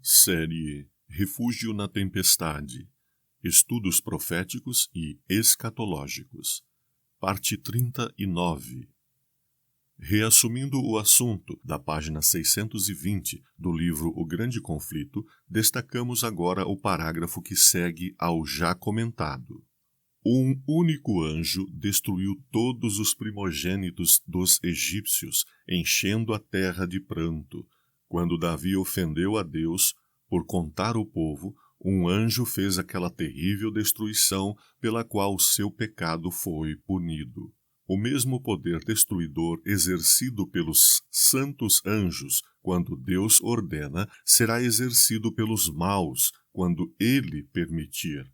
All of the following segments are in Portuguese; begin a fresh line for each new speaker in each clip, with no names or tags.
Série Refúgio na Tempestade, Estudos Proféticos e Escatológicos, Parte 39. Reassumindo o assunto da página 620 do livro O Grande Conflito, destacamos agora o parágrafo que segue ao já comentado. Um único anjo destruiu todos os primogênitos dos egípcios, enchendo a terra de pranto. Quando Davi ofendeu a Deus, por contar o povo, um anjo fez aquela terrível destruição pela qual seu pecado foi punido. O mesmo poder destruidor exercido pelos santos anjos quando Deus ordena, será exercido pelos maus quando Ele permitir.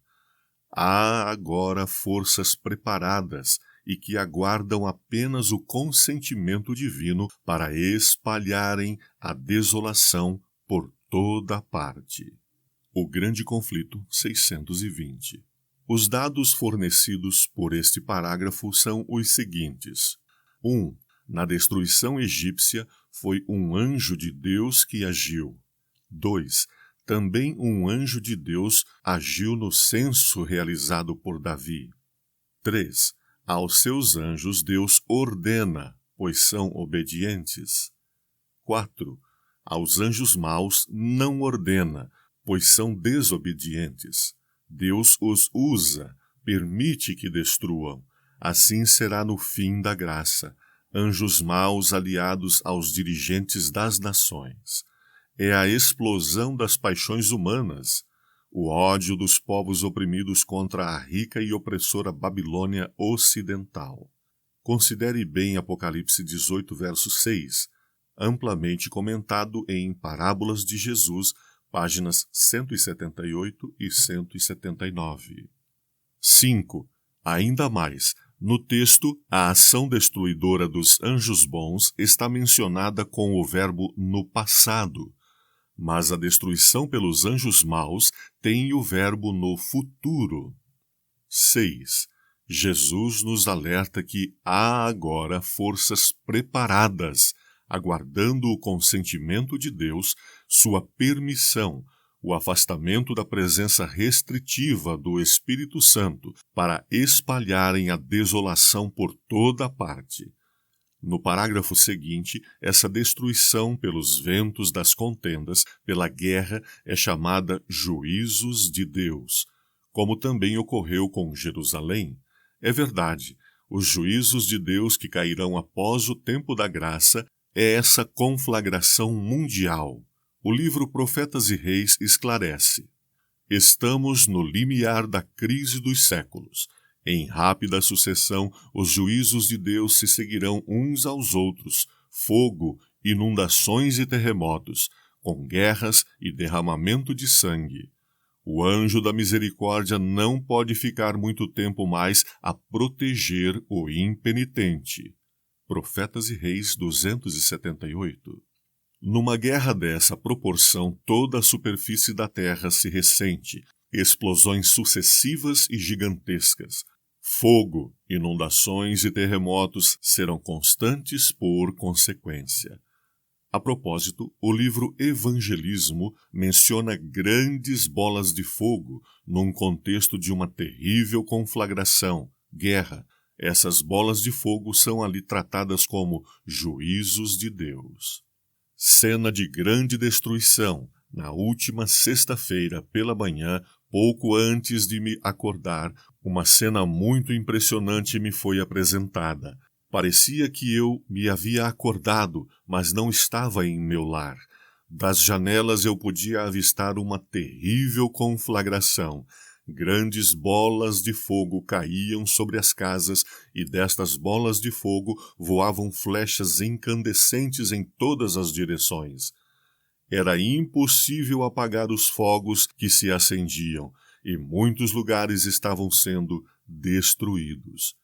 Há agora forças preparadas e que aguardam apenas o consentimento divino para espalharem a desolação por toda parte. O Grande Conflito 620. Os dados fornecidos por este parágrafo são os seguintes. 1. Na destruição egípcia foi um anjo de Deus que agiu. 2. Também um anjo de Deus agiu no censo realizado por Davi. 3. Aos seus anjos Deus ordena, pois são obedientes. 4. Aos anjos maus não ordena, pois são desobedientes. Deus os usa, permite que destruam. Assim será no fim da graça. Anjos maus aliados aos dirigentes das nações. É a explosão das paixões humanas, o ódio dos povos oprimidos contra a rica e opressora Babilônia Ocidental. Considere bem Apocalipse 18, verso 6, amplamente comentado em Parábolas de Jesus, páginas 178 e 179. 5. Ainda mais, no texto, a ação destruidora dos anjos bons está mencionada com o verbo no passado, mas a destruição pelos anjos maus tem o verbo no futuro. 6. Jesus nos alerta que há agora forças preparadas, aguardando o consentimento de Deus, sua permissão, o afastamento da presença restritiva do Espírito Santo para espalharem a desolação por toda parte. No parágrafo seguinte, essa destruição pelos ventos das contendas, pela guerra, é chamada juízos de Deus, como também ocorreu com Jerusalém. É verdade, os juízos de Deus que cairão após o tempo da graça é essa conflagração mundial. O livro Profetas e Reis esclarece. Estamos no limiar da crise dos séculos. Em rápida sucessão, os juízos de Deus se seguirão uns aos outros, fogo, inundações e terremotos, com guerras e derramamento de sangue. O anjo da misericórdia não pode ficar muito tempo mais a proteger o impenitente. Profetas e Reis 278. Numa guerra dessa proporção, toda a superfície da terra se ressente, explosões sucessivas e gigantescas. Fogo, inundações e terremotos serão constantes por consequência. A propósito, o livro Evangelismo menciona grandes bolas de fogo num contexto de uma terrível conflagração, guerra. Essas bolas de fogo são ali tratadas como juízos de Deus. Cena de grande destruição. Na última sexta-feira, pela manhã, pouco antes de me acordar, uma cena muito impressionante me foi apresentada. Parecia que eu me havia acordado, mas não estava em meu lar. Das janelas eu podia avistar uma terrível conflagração. Grandes bolas de fogo caíam sobre as casas e destas bolas de fogo voavam flechas incandescentes em todas as direções. Era impossível apagar os fogos que se acendiam, e muitos lugares estavam sendo destruídos.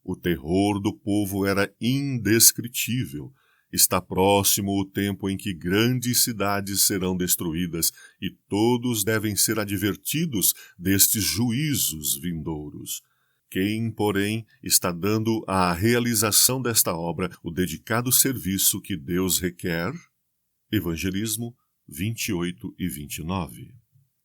O terror do povo era indescritível. Está próximo o tempo em que grandes cidades serão destruídas, e todos devem ser advertidos destes juízos vindouros. Quem, porém, está dando à realização desta obra o dedicado serviço que Deus requer? Evangelismo, 28 e 29.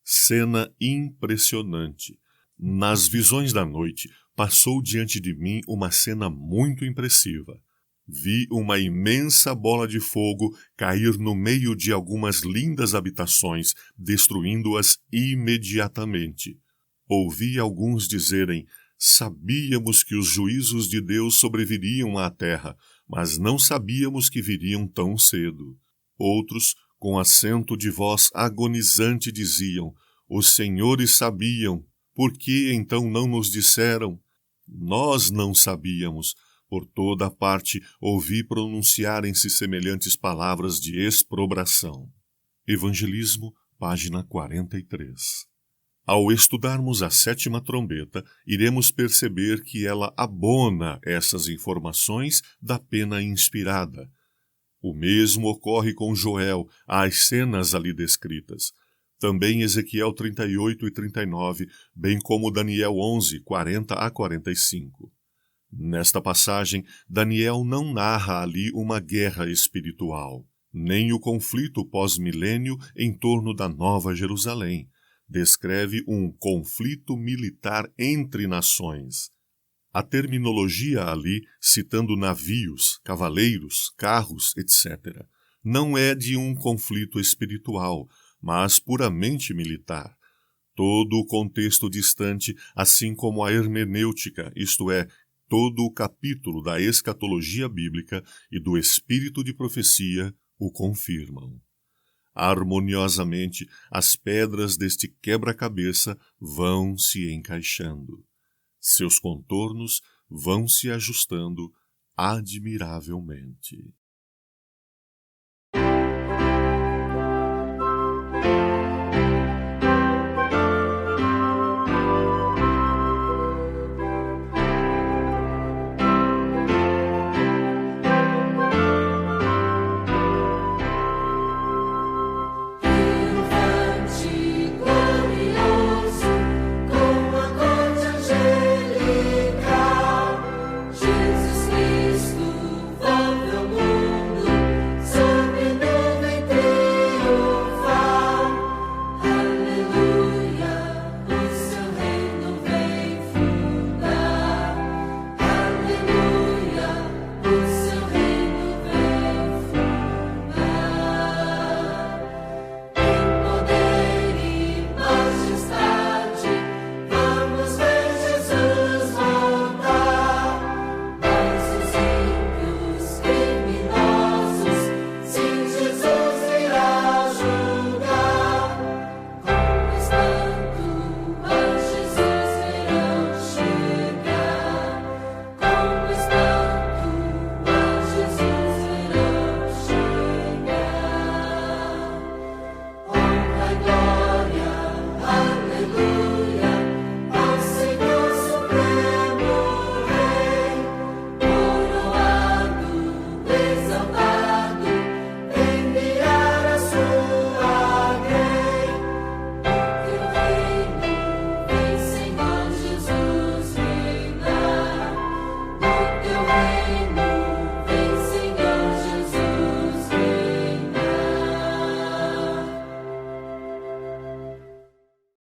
Cena impressionante. Nas visões da noite, passou diante de mim uma cena muito impressiva. Vi uma imensa bola de fogo cair no meio de algumas lindas habitações, destruindo-as imediatamente. Ouvi alguns dizerem: sabíamos que os juízos de Deus sobreviriam à terra, mas não sabíamos que viriam tão cedo. Outros, com acento de voz agonizante, diziam: os senhores sabiam, por que então não nos disseram? Nós não sabíamos. Por toda a parte ouvi pronunciarem-se semelhantes palavras de exprobração. Evangelismo, página 43. Ao estudarmos a 7ª trombeta, iremos perceber que ela abona essas informações da pena inspirada. O mesmo ocorre com Joel, às cenas ali descritas. Também Ezequiel 38 e 39, bem como Daniel 11, 40 a 45. Nesta passagem, Daniel não narra ali uma guerra espiritual, nem o conflito pós-milênio em torno da Nova Jerusalém. Descreve um conflito militar entre nações. A terminologia ali, citando navios, cavaleiros, carros, etc., não é de um conflito espiritual, mas puramente militar. Todo o contexto distante, assim como a hermenêutica, isto é, todo o capítulo da escatologia bíblica e do espírito de profecia, o confirmam. Harmoniosamente, as pedras deste quebra-cabeça vão se encaixando. Seus contornos vão se ajustando admiravelmente.